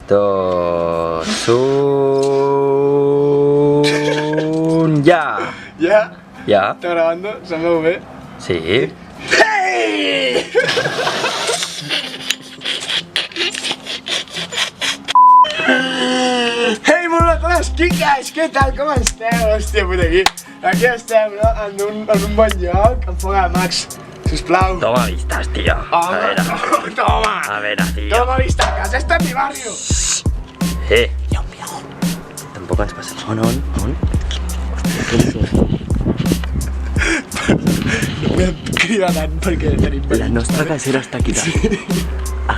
2, 1... ¡Ya! ¿Ya? ¿Ya? ¿Está grabando? ¿Se me ve? Sí. ¡Hey! Hey, molt bona tarda, quiques! Què tal? Com esteu? Hòstia puta, aquí estem, no? En un bon lloc, amb foc de Max. Sisplau. Toma vistas, tío. A ver. Toma. A ver, tío. Toma vista, casa está en mi barrio. Hi ha un viejo. Tampoc ens passa. On? No podem cridar tant perquè tenim La nostra casera està aquí dalt.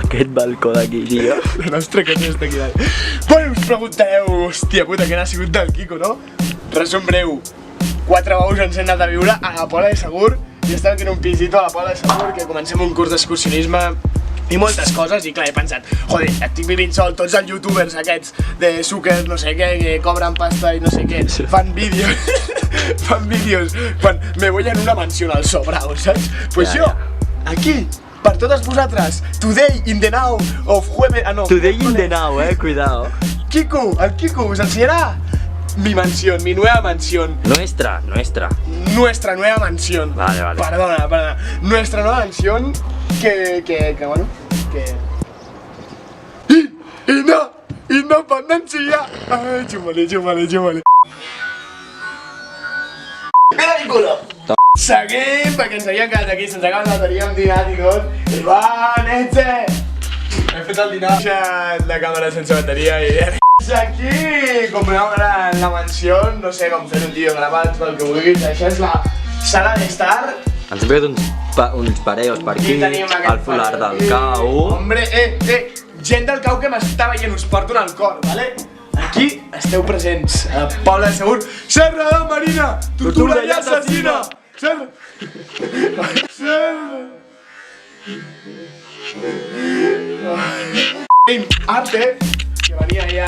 Aquest balcó d'aquí, tio. La nostra casa està aquí dalt. Bueno, us preguntareu, hòstia puta, que n'ha sigut del Quico, no? Resum breu. 4 bous ens hem anat a viure a la Pola de Segur i estem aquí en un pisito a la Pola de Segur que comencem un curs d'excursionisme i moltes coses, i clar, he pensat, joder, estic vivint sol, tots els youtubers aquests de suckers, no sé què, que cobren pasta i no sé què, fan vídeos, quan me voy en una mansión al sobrao, saps? Pues jo, aquí, per totes vosaltres, today in the now of jueves, no. Today in the now, cuidado. Quico, el Quico us ensenyarà mi mansión, mi nueva mansión. Nuestra. Nuestra nueva mansión. Vale. Perdona. Nuestra nueva mansión que bueno, que... Independència! Ai, xumale. Mira mi culo! Seguim, perquè ens havíem quedat aquí, se'ns acaba la bateria, hem dinat i tot. I va, Netze! Hem fet el dinar. He deixat la càmera sense bateria i... Aquí, com podeu veure en la mansió, no sé com fer un tio gravat pel que vulguis, això és la sala d'estar. Ens hem pegat uns pareos per aquí, al folar del cau. Hombre, gent del cau que m'està veient, us porto en el cor, vale? Aquí esteu presents, a Pola de Segur, Serra de Marina, tortura i assassina! Serra! Arte, que venia ja,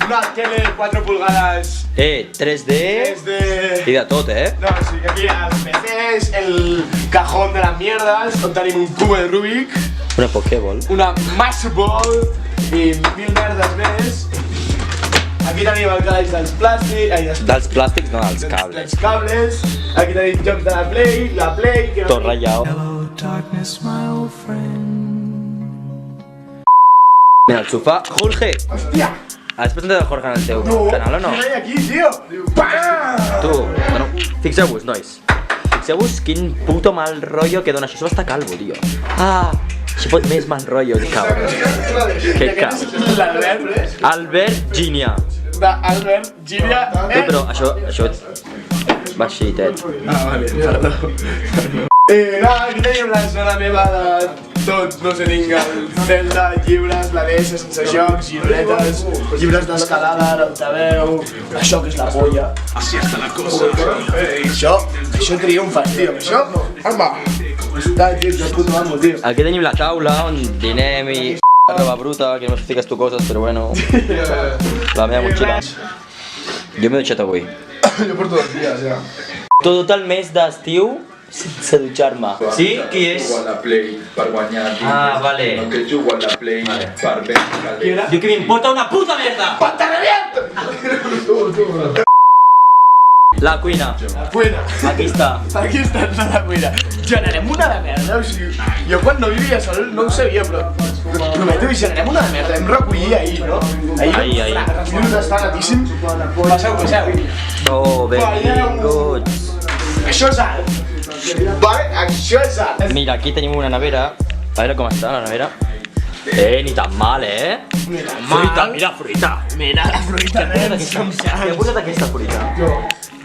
una tele de 4 pulgades 3D i de tot, No, o sigui que aquí els PCs, el cajón de las mierdas, on tenim un cubo de Rubik, una Pokéball, una Master Ball i 1000 merdes més. Aquí tenim el calaix dels plàstics, dels plàstics, no, dels cables. dels cables. Aquí tenim jocs de la Play, que Tot ratllau. Mira, el sofà. Jorge! Hòstia! Has presentat el Jorge en el teu canal o no? No, aquí, tio! Tu, bueno, fixeu-vos, nois. Fixeu-vos quin puto mal rotllo que dona això. Això està calvo, tio. Això pot més mal rotllo, cabrón. Que cabrón. L'Albert. Albert Ginia. D'Albert Giria. Però això va així, Ted. Vale, perdó. Aquí tenim la zona meva de tot, no sé, tinc el Zelda, llibres, la DS sense jocs, llibretes, llibres d'escalada, l'altaveu, això que és la polla. Així està la cosa. Això triomfes, tio, això, home, està aquí, el puto amo, tio. Aquí tenim la taula on dinem i roba bruta, que no fiques tu coses, però bueno. La meva motxilla. Jo m'he dutxat avui. Jo porto 2 dies, ja. Tot el mes d'estiu sense dutxar-me. Sí? Qui és? Jugo a la Play per guanyar diners. Vale. No que jugo a la Play per vendre calés. Jo que m'importa una puta merda! ¡Pantaloniento! La cuina. La cuina. Aquí està. Aquí està la cuina. Generem una de merda, o sigui, jo quan no vivia sol no ho sabia, però prometo que generem una de merda. Hem recollit ahir, no? Ahir. Els llums estan altíssim. Passeu. Oh, benvinguts. Això és art. Vale, això és art. Mira, aquí tenim una nevera. A veure com està la nevera. Ni tan mal, Ni tan mal. Fruita, mira, fruita. Mira la fruita, nens. Qui ha posat aquesta fruita? Jo.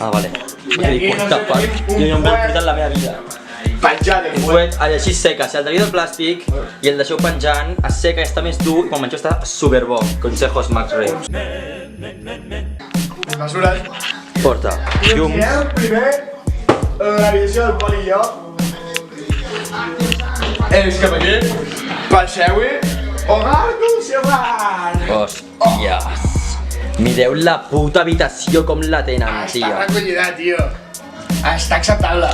Vale. I aquí What the fuck? Jo no em veig fruita en la meva vida. Penjat, Un fuet, així seca, si el de del plàstic i el deixeu penjant, es seca i està més dur i quan menjeu està superbo. Consejos Max Rey. Mesures. Porta llums. Primer, l'habitació del Pol i jo. És cap aquí. Passeu-hi. Hogar hogar. Hòsties. Mireu la puta habitació com la tenen, tio. Està recollida, tio. Està acceptable.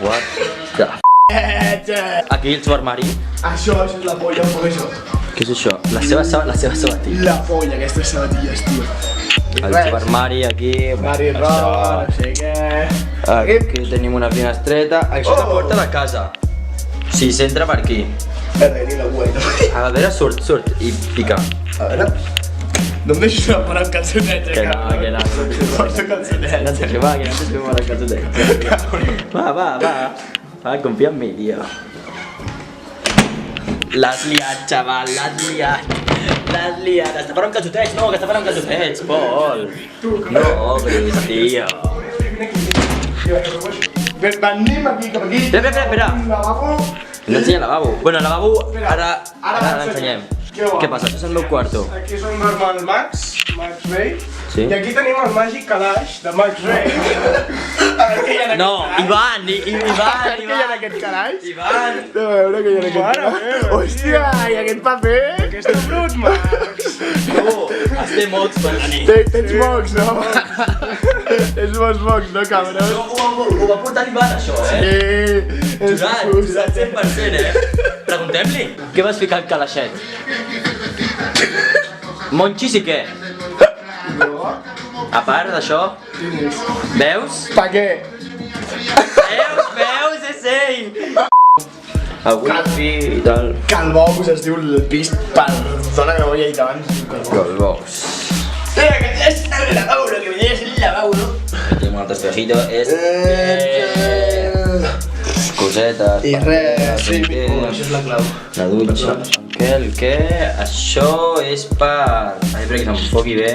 What the f... Aquí el seu armari. Això és la polla, com això. Què és això? La seva sabatilla. La polla, aquestes sabatilles, tio. El seu armari aquí. Mari roba, no sé què... Aquí tenim una finestreta. Això és la porta de casa. Sí, s'entra per aquí. Ni la buena. A veure, surt i pica. A veure... No em deixis una para amb calçotets, Que no. Porto calçotets. Que va, que no t'es fent mal el calçotet. Va, confia en mi, tio. L'has liat, xaval, l'has liat. Està parant calçotets, no, que està parant calçotets, Pol. No, però tio. Venim aquí, cap aquí. Espera. Lavabo. No ensenya el lavabo. Bueno, el lavabo ara l'ensenyem. Què passa? Això és el meu quarto. Aquí és on dorm el Max Ray. Sí. I aquí tenim el Magic Calaix de Max Ray. A veure què hi ha en aquest No, calaix. Ivan. A veure què hi ha en aquest calaix. Ivan. A veure què hi ha en aquest calaix. Hòstia, i aquest paper. Aquest és brut, Max. Es té mots per la nit. Tens mocs, no? És molts mocs, no, cabrón? Ho va portar l'Ivan, això, Jurat 100%, Preguntem-li. Què vas ficar al calaixet? Monxis i què? A part d'això, veus? Pa què? Veus, és ell! El wifi i tal. Calbous es diu el pis per zona que ho he dit abans. Calbous. Que tenies el lavabo, que me tenies el lavabo, no? Tenim un altre espejito, cosetes. I res, sí, això és la clau. La dutxa. Què? Això és per... Ai, perquè s'enfoqui bé.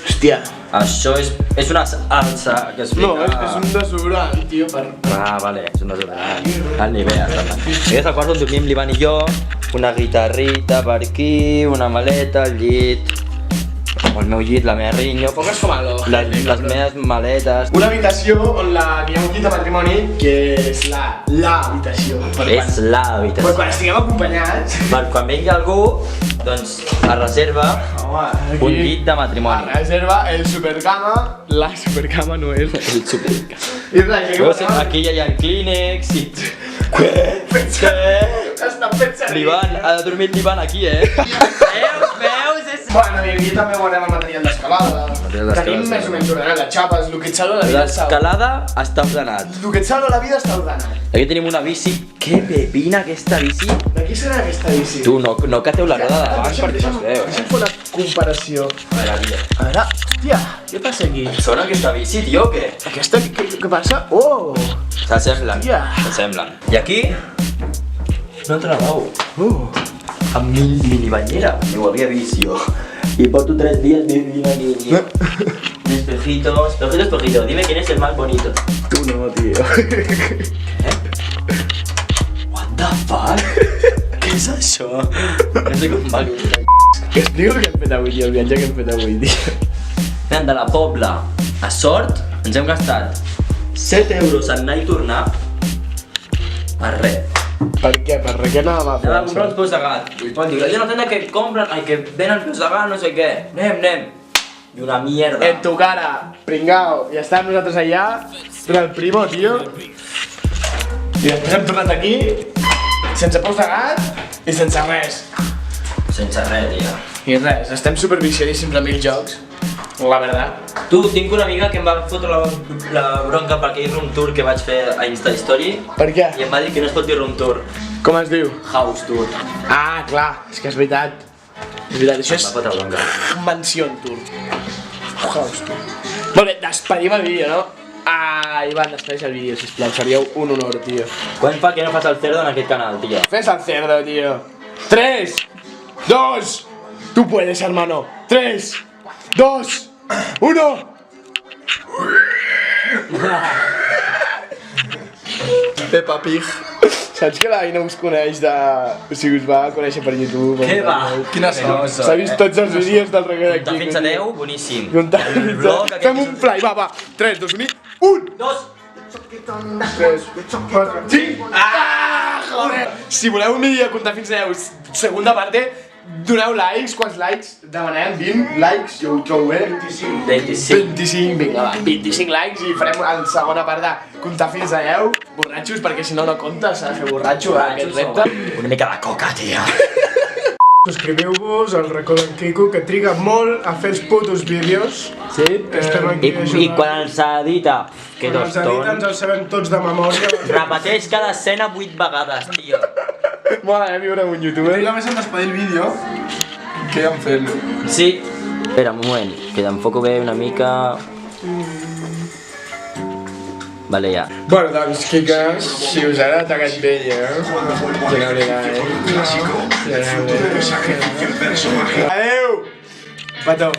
Hòstia. Això és una alça que es fica... No, és un desodorant, tio, per... Ah, vale, és un desodorant. Al nivell, també. Aquest és el quart on dormim l'Ivan i jo. Una guitarrita per aquí, una maleta, el llit. El meu llit, la meva rinyo. Poques com algo. Les meves maletes. Una habitació on hi ha un llit de matrimoni que és l'habitació. És l'habitació. Quan estiguem acompanyats... Per quan vingui algú, doncs es reserva un llit de matrimoni. Reserva el supercama, la supercama no és. El superca. I res, Veus, aquí ja hi ha Kleenex i... Què? Està fent servir. L'Ivan, ha dormit l'Ivan aquí, Veus? Bueno, i aquí també guardem el material d'escalada. Material d'escalada, Tenim sí. més o menys ordenat les xapes, el que et salva la vida està... L'escalada està ordenat. El que et salva la vida està ordenat. Aquí tenim una bici. Que pepina aquesta bici. De qui serà aquesta bici? Tu, no cateu la roda de davant perquè no es veu, Deixa'm fer una comparació. A veure, aquí. A veure, hòstia, què passa aquí? Sona aquesta bici, tio, o què? Aquesta, què passa? Oh! S'assemblen, Hòstia. s'assemblen. I aquí, un altre lavabo. Amb minibanyera, me ho havia vist jo. Y porto 3 días viviendo aquí. Espejito. Dime quién es el más bonito. Tu no, tio. What the fuck? Què és això? No sé com va el Que explico què hem fet avui, tio, el viatge que hem fet avui, tio. Anem de la Pobla a Sort, ens hem gastat 7 euros en anar i tornar per res. Per què? Per què anàvem a Anem a comprar uns peus de gat. I el Pol diu, hi ha una tenda que compren, que venen peus de gat, no sé què. Anem. I una mierda. En tu cara, pringao. I estàvem nosaltres allà, per el primo, tio. I després hem tornat aquí, sense peus de gat i sense res. Sense res, tio. I res, estem superviciadíssims amb els jocs, la veritat. Tu, tinc una amiga que em va fotre la bronca per aquell room tour que vaig fer a Insta Story Per què? i em va dir que no es pot dir room tour, Com es diu? house tour. Ah, clar, és que és veritat. És veritat, això Em va fotre bronca. és Mansion Tour. House Tour. Molt bé, despedim el vídeo, no? Ah, Ivan, despedeix el vídeo, sisplau, seria un honor, tio. Quan fa que no fas el cerdo en aquest canal, tio? Fes el cerdo, tío. 3, 2, tú puedes, hermano. 3, 2, 1. Peppa Pig. Saps que la Aina us coneix de... O sigui, us va conèixer per YouTube? Què va? Quina sort. S'ha vist tots els vídeos del reggae d'aquí. De fins a 10, boníssim. Compte El vlog aquest Fem un fly, va. 3, 2, 1, 1. 2. 3, 4, 5. Ah, joder! Si voleu un vídeo de comptar fins a 10, segunda parte, doneu likes, quants likes? Demanem 20 likes, jo ho trobo bé. 25, vinga va, 25 likes i farem la segona part de comptar fins a 10 borratxos, perquè si no no compta, s'ha de fer borratxo, aquest repte. Una mica de coca, tia. Subscriviu-vos al racó d'en Quico, que triga molt a fer els putos vídeos. Sí? Estem aquí I ajudant. quan els edita, que Quan els edita ens els sabem tots de memòria. repeteix cada escena 8 vegades, tio. Mola, viure amb un youtuber. Triga més en despedir el vídeo que en fer-lo. Sí. Espera, un moment, que t'enfoco bé una mica... Vale, ja. Bueno, doncs, Quiques, si us ha agradat aquest vídeo, que no oblidaré. Adeu! Petó.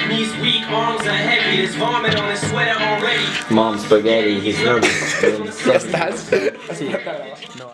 Knees weak, arms are heavy. There's vomit on his sweater already. Mom, spaghetti, he's nervous. Ja estàs? Sí. No.